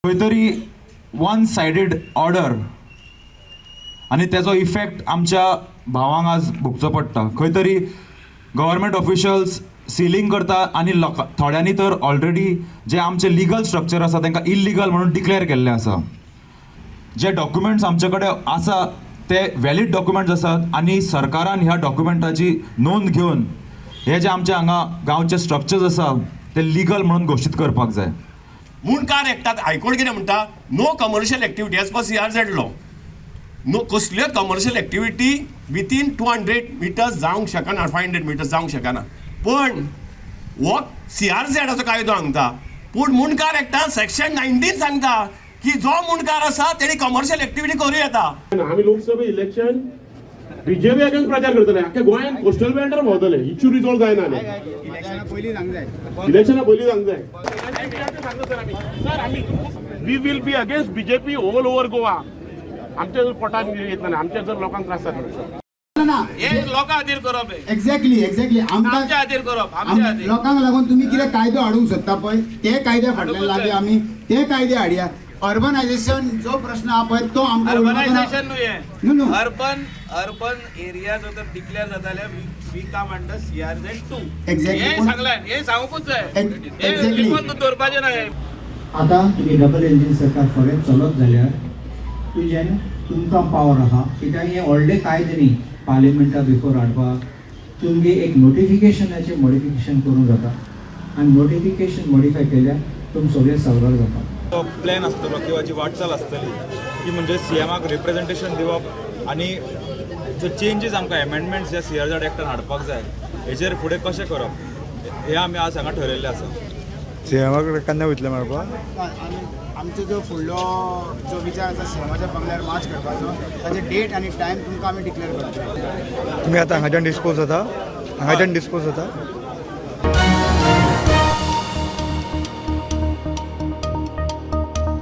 खंय तरी one sided order आनी तेजो इफेक्ट आमच्या भावांक आज भोगचो पडटा. खंय तरी गव्हर्मेंट ऑफिशल्स सिलींग करता आनी थोड्यांनी तर ऑलरेडी जे आमचे लिगल स्ट्रक्चर आसा तांकां इल्लिगल म्हणून डिक्लेअर केल्ले आसा. जे डॉक्युमेंट्स आमचे कडेन आसा ते वॅलीड डॉक्युमेंट्स आसात आनी सरकारान ह्या डॉक्युमेंटाची नोंद घेवन हे जे आमचे हांगा गांवचे स्ट्रक्चर्स आसा ते लिगल म्हणून घोशीत करपाक जाय. मुणकार एक्टात हायकोर्ट कितें म्हणटा, no commercial activity as per CRZ law. No कसल्यो कमर्शियल एक्टिविटी विथीन 200 मिटर्स जावंक शकना, 500 मिटर्स जावंक शकना. पण हो CRZचो कायदो सांगता, पूण मुणकार एक्टान सेक्शन 19 सांगता की जो मुणकार आसा तेणी कमर्शियल एक्टिविटी करूं येता. आम्ही लोकसभा इलेक्शन बीजेपी अगेन्स्ट प्रचार करतले. अख्ख्या गोंयांत कोस्टल बेल्टार भोंवतले. इश्यू रिजॉल्व जायना. इलेक्शना पयलीं सांग जाय. We will be against BJP all over Goa. आमच्या जर पोटान येतना आमच्या जर लोकांक त्रास जाता एक लोकां खातीर करप एक्झॅक्टली आमच्या खातीर करप आमच्या खातीर. लोकांक लागून तुम्ही कितें कायदो हाडूंक सोदता पळय ते कायदे फाटल्यान लागीं आमी ते कायदे हाडया. अर्बनायझेशन जो प्रश्न हा पळय तो आमकां अर्बनायझेशन न्हू अर्बन एरिया जो तर डिक्लेअर जाताले वी काम अंडर CRZ2. Exactly. हे सांगलां, हे सांगूकूच जाय. हे Exactly. लिखून दवरपाचें न्हय. आता तुम्ही डबल इंजिन सरकार फुडें चलत जाल्यार तुजें तुमकां पावर आहा कित्याक हे व्हडले कायदे न्ही पार्लिमेंटा भितर हाडपाक. तुमगे एक नोटिफिकेशनाचें मॉडिफिकेशन करूंक जाता आनी नोटिफिकेशन मॉडिफाय केल्यार तुम सगळे सवरर जाता. तो प्लॅन आसतलो किंवा जी वाटचाल आसतली ती म्हणजे CMाक रिप्रेझेंटेशन दिवप आनी जो चेंजीस आमकां एमेंडमेंट्स जे CRZ एक्टान हाडपाक जाय हेचेर फुडें कशें करप हे आमी आज हांगा ठरयल्लें आसा. CMाक केन्ना वयतले मेळपाक? आमचो जो फुडलो जो विचार आसा सीएमाच्या बंगल्यार मार्च करपाचो ताचे डेट आनी टायम तुमकां आमी डिक्लेअर करतले. तुमी आतां हांगाच्यान डिस्पोज जाता?